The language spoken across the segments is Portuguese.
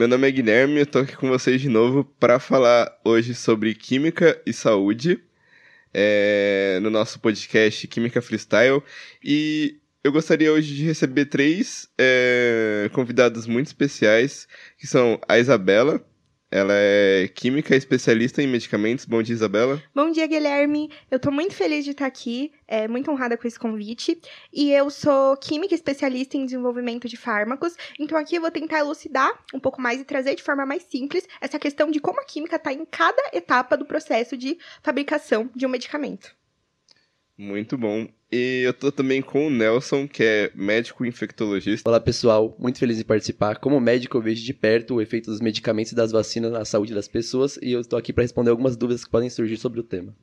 meu nome é Guilherme, eu tô aqui com vocês de novo para falar hoje sobre química e saúde, no nosso podcast Química Freestyle. E eu gostaria hoje de receber três convidados muito especiais, que são a Isabela. Ela é química especialista em medicamentos. Bom dia, Isabela. Bom dia, Guilherme. Eu tô muito feliz de estar aqui, muito honrada com esse convite. E eu sou química especialista em desenvolvimento de fármacos. Então aqui eu vou tentar elucidar um pouco mais e trazer de forma mais simples essa questão de como a química está em cada etapa do processo de fabricação de um medicamento. Muito bom. E eu tô também com o Nelson, que é médico infectologista. Olá, pessoal. Muito feliz em participar. Como médico, eu vejo de perto o efeito dos medicamentos e das vacinas na saúde das pessoas e eu estou aqui para responder algumas dúvidas que podem surgir sobre o tema.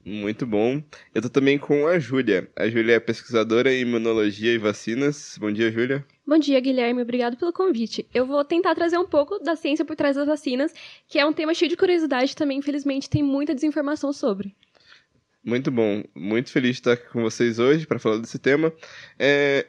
Muito bom. Eu tô também com a Júlia. A Júlia é pesquisadora em imunologia e vacinas. Bom dia, Júlia. Bom dia, Guilherme. Obrigado pelo convite. Eu vou tentar trazer um pouco da ciência por trás das vacinas, que é um tema cheio de curiosidade e também, infelizmente, tem muita desinformação sobre. Muito bom, muito feliz de estar aqui com vocês hoje para falar desse tema.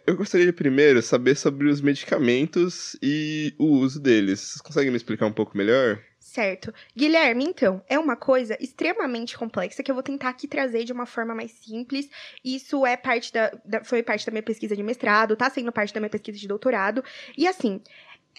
Eu gostaria de primeiro saber sobre os medicamentos e o uso deles. Vocês conseguem me explicar um pouco melhor? Certo. Guilherme, então, é uma coisa extremamente complexa que eu vou tentar aqui trazer de uma forma mais simples. Isso é foi parte da minha pesquisa de mestrado, tá sendo parte da minha pesquisa de doutorado. E assim,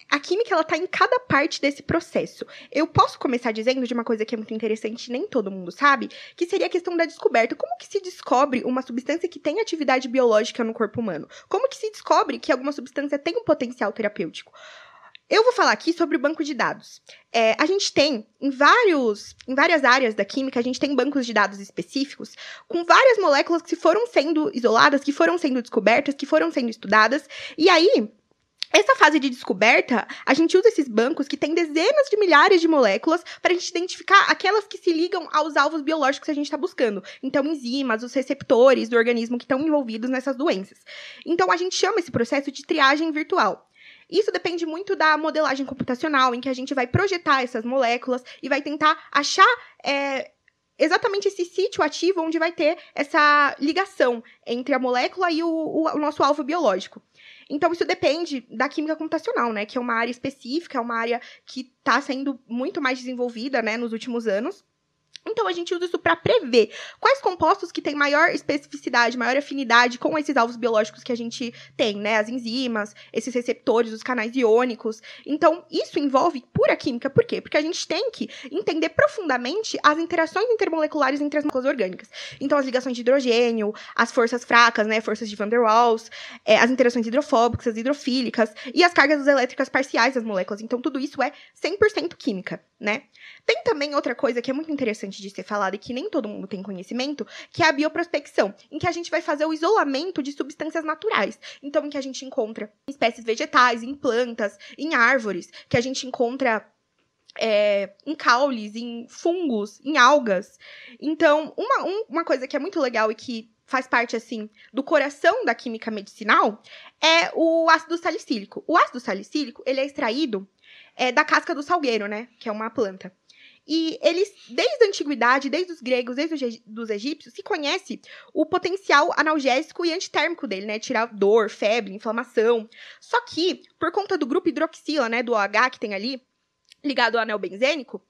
a química, ela tá em cada parte desse processo. Eu posso começar dizendo de uma coisa que é muito interessante e nem todo mundo sabe, que seria a questão da descoberta. Como que se descobre uma substância que tem atividade biológica no corpo humano? Como que se descobre que alguma substância tem um potencial terapêutico? Eu vou falar aqui sobre o banco de dados. A gente tem, em várias áreas da química, a gente tem bancos de dados específicos com várias moléculas que foram sendo isoladas, que foram sendo descobertas, que foram sendo estudadas. E aí, essa fase de descoberta, a gente usa esses bancos que têm dezenas de milhares de moléculas para a gente identificar aquelas que se ligam aos alvos biológicos que a gente está buscando. Então, enzimas, os receptores do organismo que estão envolvidos nessas doenças. Então, a gente chama esse processo de triagem virtual. Isso depende muito da modelagem computacional, em que a gente vai projetar essas moléculas e vai tentar achar exatamente esse sítio ativo onde vai ter essa ligação entre a molécula e o nosso alvo biológico. Então, isso depende da química computacional, né? Que é uma área específica, é uma área que está sendo muito mais desenvolvida, né, nos últimos anos. Então, a gente usa isso para prever quais compostos que têm maior especificidade, maior afinidade com esses alvos biológicos que a gente tem, né? As enzimas, esses receptores, os canais iônicos. Então, isso envolve pura química. Por quê? Porque a gente tem que entender profundamente as interações intermoleculares entre as moléculas orgânicas. Então, as ligações de hidrogênio, as forças fracas, né? Forças de Van der Waals, as interações hidrofóbicas, hidrofílicas e as cargas elétricas parciais das moléculas. Então, tudo isso é 100% química, né? Tem também outra coisa que é muito interessante de ser falada e que nem todo mundo tem conhecimento, que é a bioprospecção, em que a gente vai fazer o isolamento de substâncias naturais. Então, em que a gente encontra espécies vegetais, em plantas, em árvores, que a gente encontra em caules, em fungos, em algas. Então, uma coisa que é muito legal e que faz parte, assim, do coração da química medicinal é o ácido salicílico. O ácido salicílico, ele é extraído da casca do salgueiro, né? Que é uma planta. E eles, desde a antiguidade, desde os gregos, desde os egípcios, se conhece o potencial analgésico e antitérmico dele, né? Tirar dor, febre, inflamação. Só que, por conta do grupo hidroxila, né? Do OH que tem ali, ligado ao anel benzênico,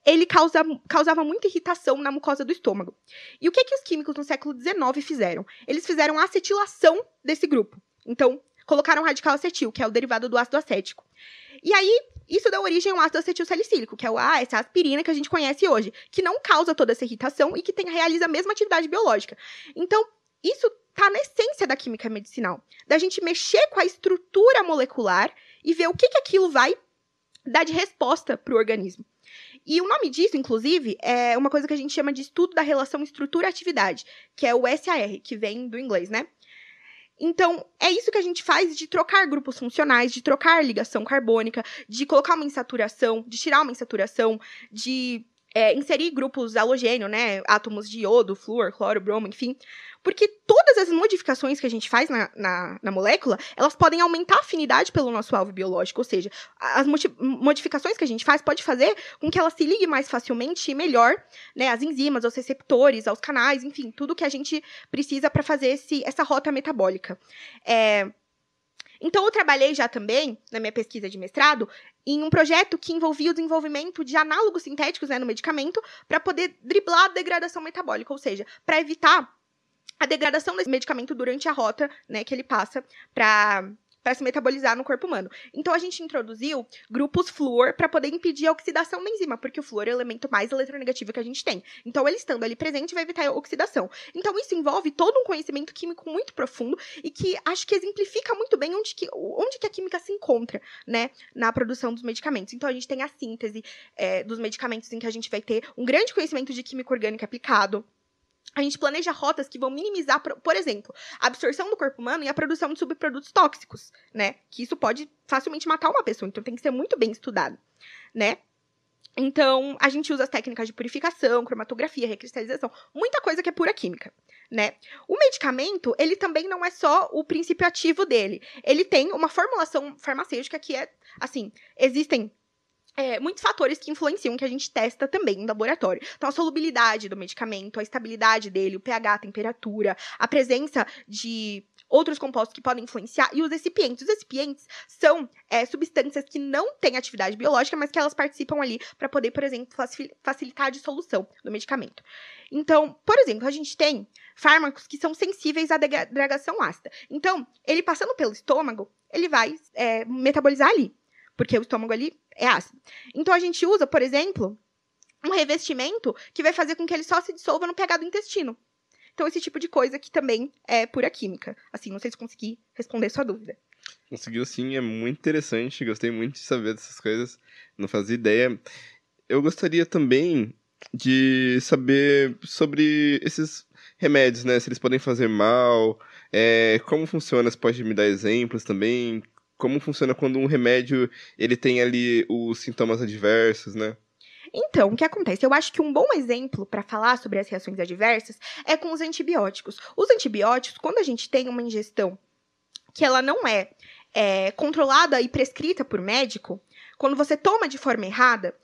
ele causava muita irritação na mucosa do estômago. E o que os químicos no século XIX fizeram? Eles fizeram a acetilação desse grupo. Então, colocaram radical acetil, que é o derivado do ácido acético. E aí, isso deu origem ao ácido acetilsalicílico, que é essa aspirina que a gente conhece hoje, que não causa toda essa irritação e que realiza a mesma atividade biológica. Então, isso está na essência da química medicinal, da gente mexer com a estrutura molecular e ver o que aquilo vai dar de resposta para o organismo. E o nome disso, inclusive, é uma coisa que a gente chama de estudo da relação estrutura-atividade, que é o SAR, que vem do inglês, né? Então, é isso que a gente faz de trocar grupos funcionais, de trocar ligação carbônica, de colocar uma insaturação, de tirar uma insaturação, de inserir grupos halogênio, né? Átomos de iodo, flúor, cloro, bromo, enfim. Porque todas as modificações que a gente faz na molécula, elas podem aumentar a afinidade pelo nosso alvo biológico. Ou seja, as modificações que a gente faz pode fazer com que ela se ligue mais facilmente e melhor, né, às enzimas, aos receptores, aos canais, enfim, tudo que a gente precisa para fazer essa rota metabólica. Então, eu trabalhei já também, na minha pesquisa de mestrado, em um projeto que envolvia o desenvolvimento de análogos sintéticos, né, no medicamento, para poder driblar a degradação metabólica, ou seja, para evitar a degradação desse medicamento durante a rota, né, que ele passa para se metabolizar no corpo humano. Então, a gente introduziu grupos flúor para poder impedir a oxidação da enzima, porque o flúor é o elemento mais eletronegativo que a gente tem. Então, ele estando ali presente vai evitar a oxidação. Então, isso envolve todo um conhecimento químico muito profundo e que acho que exemplifica muito bem onde que a química se encontra, né, na produção dos medicamentos. Então, a gente tem a síntese dos medicamentos em que a gente vai ter um grande conhecimento de química orgânica aplicado. A gente planeja rotas que vão minimizar, por exemplo, a absorção do corpo humano e a produção de subprodutos tóxicos, né? Que isso pode facilmente matar uma pessoa, então tem que ser muito bem estudado, né? Então, a gente usa as técnicas de purificação, cromatografia, recristalização, muita coisa que é pura química, né? O medicamento, ele também não é só o princípio ativo dele. Ele tem uma formulação farmacêutica que é, assim, existem muitos fatores que influenciam, que a gente testa também no laboratório. Então, a solubilidade do medicamento, a estabilidade dele, o pH, a temperatura, a presença de outros compostos que podem influenciar, e os excipientes. Os excipientes são substâncias que não têm atividade biológica, mas que elas participam ali para poder, por exemplo, facilitar a dissolução do medicamento. Então, por exemplo, a gente tem fármacos que são sensíveis à degradação ácida. Então, ele passando pelo estômago, ele vai metabolizar ali, porque o estômago ali é ácido. Então, a gente usa, por exemplo, um revestimento que vai fazer com que ele só se dissolva no pH do intestino. Então, esse tipo de coisa que também é pura química. Assim, não sei se consegui responder sua dúvida. Conseguiu sim, é muito interessante. Gostei muito de saber dessas coisas. Não fazia ideia. Eu gostaria também de saber sobre esses remédios, né? Se eles podem fazer mal, como funciona, você pode me dar exemplos também? Como funciona quando um remédio ele tem ali os sintomas adversos, né? Então, o que acontece? Eu acho que um bom exemplo para falar sobre as reações adversas é com os antibióticos. Os antibióticos, quando a gente tem uma ingestão que ela não é controlada e prescrita por médico, quando você toma de forma errada,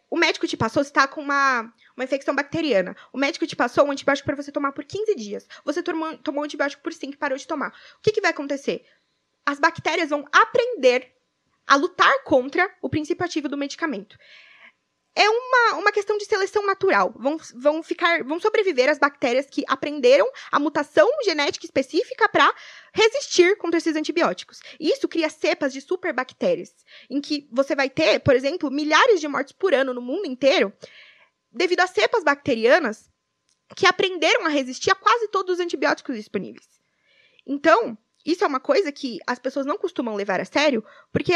o médico te passou, você está com uma infecção bacteriana. O médico te passou um antibiótico para você tomar por 15 dias. Você tomou um antibiótico por 5 e parou de tomar. O que vai acontecer? As bactérias vão aprender a lutar contra o princípio ativo do medicamento. É uma questão de seleção natural. Vão sobreviver as bactérias que aprenderam a mutação genética específica para resistir contra esses antibióticos. Isso cria cepas de superbactérias, em que você vai ter, por exemplo, milhares de mortes por ano no mundo inteiro, devido a cepas bacterianas que aprenderam a resistir a quase todos os antibióticos disponíveis. Então, isso é uma coisa que as pessoas não costumam levar a sério, porque,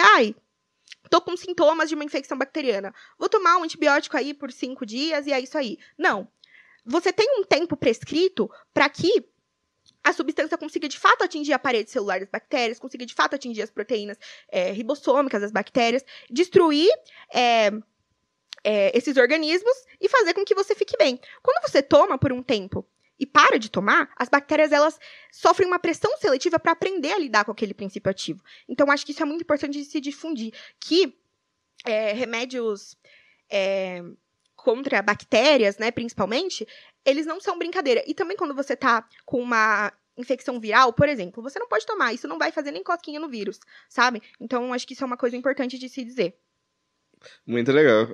tô com sintomas de uma infecção bacteriana, vou tomar um antibiótico aí por 5 dias e é isso aí. Não. Você tem um tempo prescrito para que a substância consiga, de fato, atingir a parede celular das bactérias, consiga, de fato, atingir as proteínas ribossômicas das bactérias, destruir esses organismos e fazer com que você fique bem. Quando você toma por um tempo e para de tomar, as bactérias, elas sofrem uma pressão seletiva para aprender a lidar com aquele princípio ativo. Então, acho que isso é muito importante de se difundir, que remédios contra bactérias, né, principalmente, eles não são brincadeira. E também quando você tá com uma infecção viral, por exemplo, você não pode tomar, isso não vai fazer nem cosquinha no vírus, sabe? Então, acho que isso é uma coisa importante de se dizer. Muito legal.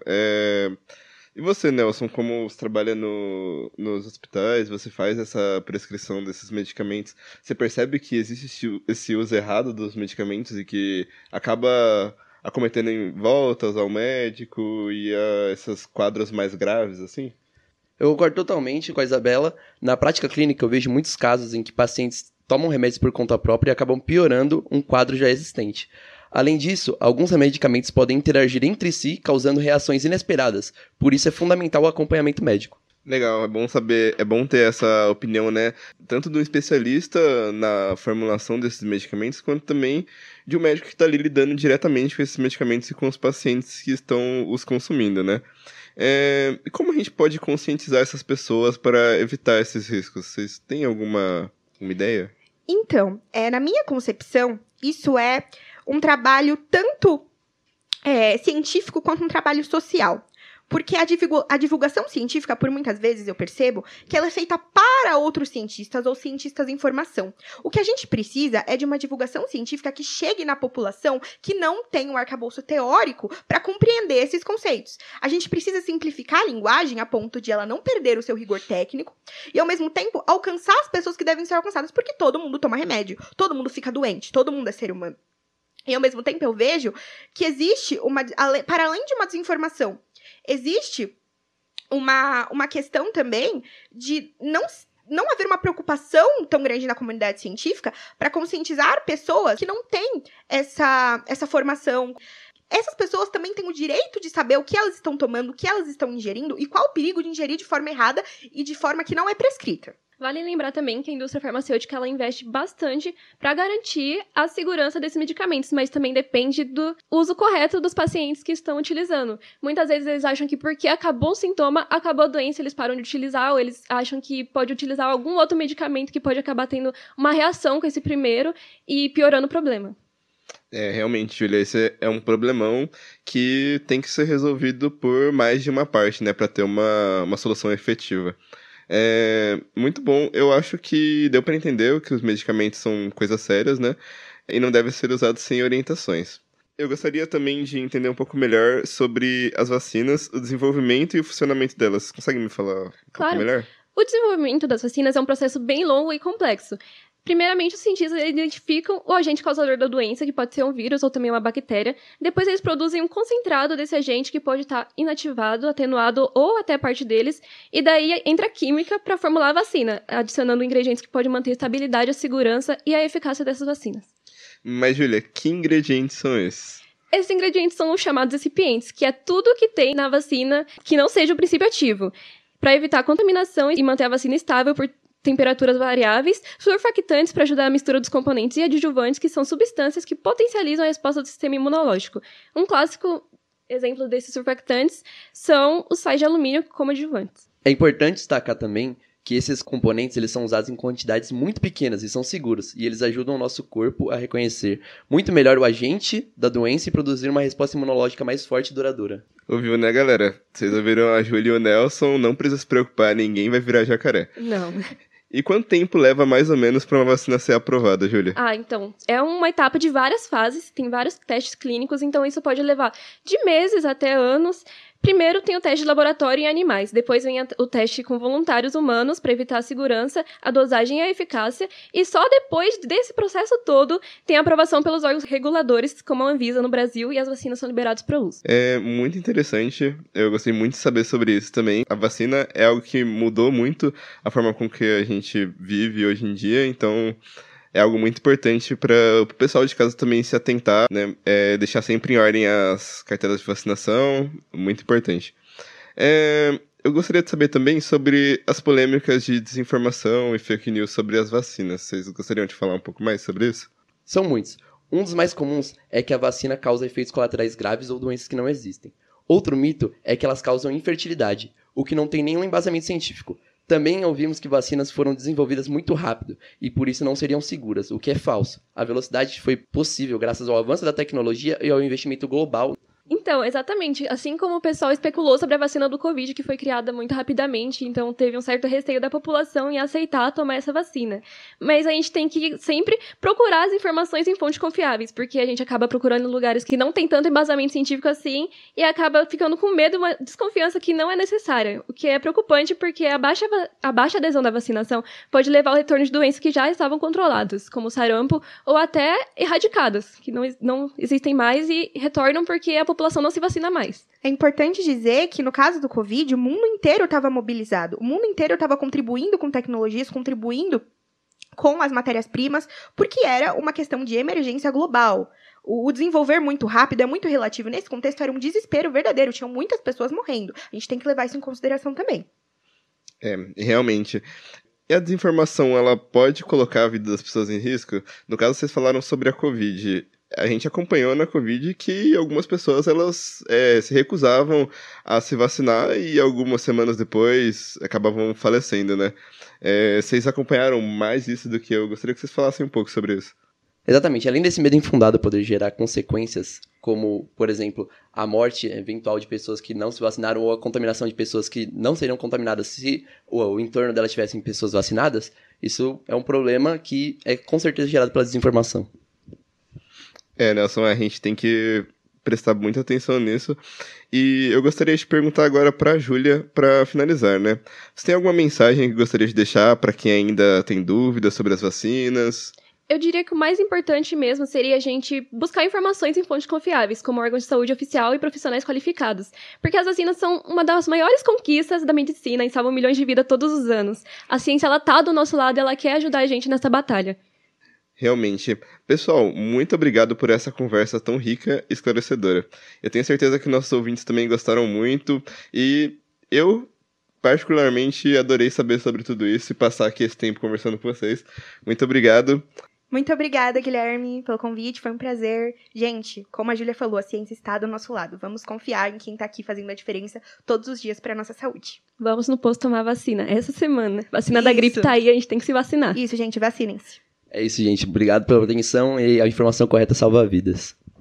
E você, Nelson, como você trabalha nos hospitais, você faz essa prescrição desses medicamentos, você percebe que existe esse uso errado dos medicamentos e que acaba acometendo em voltas ao médico e a esses quadros mais graves, assim? Eu concordo totalmente com a Isabela. Na prática clínica, eu vejo muitos casos em que pacientes tomam remédios por conta própria e acabam piorando um quadro já existente. Além disso, alguns medicamentos podem interagir entre si, causando reações inesperadas. Por isso é fundamental o acompanhamento médico. Legal, é bom saber, é bom ter essa opinião, né? Tanto do especialista na formulação desses medicamentos, quanto também de um médico que está ali lidando diretamente com esses medicamentos e com os pacientes que estão os consumindo, né? E como a gente pode conscientizar essas pessoas para evitar esses riscos? Vocês têm alguma ideia? Então, na minha concepção, isso é um trabalho tanto científico quanto um trabalho social. Porque a divulgação científica, por muitas vezes, eu percebo que ela é feita para outros cientistas ou cientistas em formação. O que a gente precisa é de uma divulgação científica que chegue na população que não tem um arcabouço teórico para compreender esses conceitos. A gente precisa simplificar a linguagem a ponto de ela não perder o seu rigor técnico e, ao mesmo tempo, alcançar as pessoas que devem ser alcançadas, porque todo mundo toma remédio, todo mundo fica doente, todo mundo é ser humano. E, ao mesmo tempo, eu vejo que existe, para além de uma desinformação, existe uma questão também de não haver uma preocupação tão grande na comunidade científica para conscientizar pessoas que não têm essa formação. Essas pessoas também têm o direito de saber o que elas estão tomando, o que elas estão ingerindo e qual o perigo de ingerir de forma errada e de forma que não é prescrita. Vale lembrar também que a indústria farmacêutica ela investe bastante para garantir a segurança desses medicamentos, mas também depende do uso correto dos pacientes que estão utilizando. Muitas vezes eles acham que porque acabou o sintoma, acabou a doença, eles param de utilizar, ou eles acham que pode utilizar algum outro medicamento que pode acabar tendo uma reação com esse primeiro e piorando o problema. Realmente, Júlia, esse é um problemão que tem que ser resolvido por mais de uma parte, né, para ter uma solução efetiva. Muito bom. Eu acho que deu para entender que os medicamentos são coisas sérias, né? E não devem ser usados sem orientações. Eu gostaria também de entender um pouco melhor sobre as vacinas, o desenvolvimento e o funcionamento delas. Consegue me falar um pouco melhor? O desenvolvimento das vacinas é um processo bem longo e complexo. Primeiramente, os cientistas identificam o agente causador da doença, que pode ser um vírus ou também uma bactéria. Depois, eles produzem um concentrado desse agente que pode estar inativado, atenuado ou até parte deles. E daí entra a química para formular a vacina, adicionando ingredientes que podem manter a estabilidade, a segurança e a eficácia dessas vacinas. Mas, Júlia, que ingredientes são esses? Esses ingredientes são os chamados excipientes, que é tudo que tem na vacina que não seja o princípio ativo, para evitar a contaminação e manter a vacina estável por temperaturas variáveis, surfactantes para ajudar a mistura dos componentes e adjuvantes, que são substâncias que potencializam a resposta do sistema imunológico. Um clássico exemplo desses surfactantes são os sais de alumínio como adjuvantes. É importante destacar também que esses componentes eles são usados em quantidades muito pequenas e são seguros, e eles ajudam o nosso corpo a reconhecer muito melhor o agente da doença e produzir uma resposta imunológica mais forte e duradoura. Ouviu, né, galera? Vocês ouviram a Júlia e o Nelson, não precisa se preocupar, ninguém vai virar jacaré. Não. E quanto tempo leva mais ou menos para uma vacina ser aprovada, Júlia? Então, é uma etapa de várias fases, tem vários testes clínicos, então isso pode levar de meses até anos. Primeiro tem o teste de laboratório em animais, depois vem o teste com voluntários humanos para evitar a segurança, a dosagem e a eficácia, e só depois desse processo todo tem a aprovação pelos órgãos reguladores, como a Anvisa no Brasil, e as vacinas são liberadas para uso. É muito interessante, eu gostei muito de saber sobre isso também. A vacina é algo que mudou muito a forma com que a gente vive hoje em dia, então é algo muito importante para o pessoal de casa também se atentar, né? Deixar sempre em ordem as carteiras de vacinação, muito importante. Eu gostaria de saber também sobre as polêmicas de desinformação e fake news sobre as vacinas. Vocês gostariam de falar um pouco mais sobre isso? São muitos. Um dos mais comuns é que a vacina causa efeitos colaterais graves ou doenças que não existem. Outro mito é que elas causam infertilidade, o que não tem nenhum embasamento científico. Também ouvimos que vacinas foram desenvolvidas muito rápido e por isso não seriam seguras, o que é falso. A velocidade foi possível graças ao avanço da tecnologia e ao investimento global. Então, exatamente. Assim como o pessoal especulou sobre a vacina do Covid, que foi criada muito rapidamente, então teve um certo receio da população em aceitar tomar essa vacina. Mas a gente tem que sempre procurar as informações em fontes confiáveis, porque a gente acaba procurando em lugares que não tem tanto embasamento científico assim e acaba ficando com medo, uma desconfiança que não é necessária. O que é preocupante porque a baixa adesão da vacinação pode levar ao retorno de doenças que já estavam controladas, como o sarampo, ou até erradicadas, que não existem mais e retornam porque a população não se vacina mais. É importante dizer que, no caso do Covid, o mundo inteiro estava mobilizado. O mundo inteiro estava contribuindo com tecnologias, contribuindo com as matérias-primas, porque era uma questão de emergência global. O desenvolver muito rápido é muito relativo. Nesse contexto, era um desespero verdadeiro. Tinham muitas pessoas morrendo. A gente tem que levar isso em consideração também. Realmente. E a desinformação, ela pode colocar a vida das pessoas em risco? No caso, vocês falaram sobre a Covid. A gente acompanhou na Covid que algumas pessoas elas se recusavam a se vacinar e algumas semanas depois acabavam falecendo, né? Vocês acompanharam mais isso do que eu. Gostaria que vocês falassem um pouco sobre isso. Exatamente. Além desse medo infundado poder gerar consequências como, por exemplo, a morte eventual de pessoas que não se vacinaram ou a contaminação de pessoas que não seriam contaminadas se o entorno delas tivessem pessoas vacinadas, isso é um problema que é com certeza gerado pela desinformação. Nelson, a gente tem que prestar muita atenção nisso. E eu gostaria de perguntar agora para a Júlia, para finalizar, né? Você tem alguma mensagem que gostaria de deixar para quem ainda tem dúvidas sobre as vacinas? Eu diria que o mais importante mesmo seria a gente buscar informações em fontes confiáveis, como órgãos de saúde oficial e profissionais qualificados. Porque as vacinas são uma das maiores conquistas da medicina e salvam milhões de vidas todos os anos. A ciência, ela tá do nosso lado e ela quer ajudar a gente nessa batalha. Realmente. Pessoal, muito obrigado por essa conversa tão rica e esclarecedora. Eu tenho certeza que nossos ouvintes também gostaram muito e eu, particularmente, adorei saber sobre tudo isso e passar aqui esse tempo conversando com vocês. Muito obrigado. Muito obrigada, Guilherme, pelo convite, foi um prazer. Gente, como a Júlia falou, a ciência está do nosso lado. Vamos confiar em quem está aqui fazendo a diferença todos os dias para a nossa saúde. Vamos no posto tomar vacina essa semana. Vacina da gripe tá aí, a gente tem que se vacinar. Isso, gente, vacinem-se. É isso, gente. Obrigado pela atenção e a informação correta salva vidas.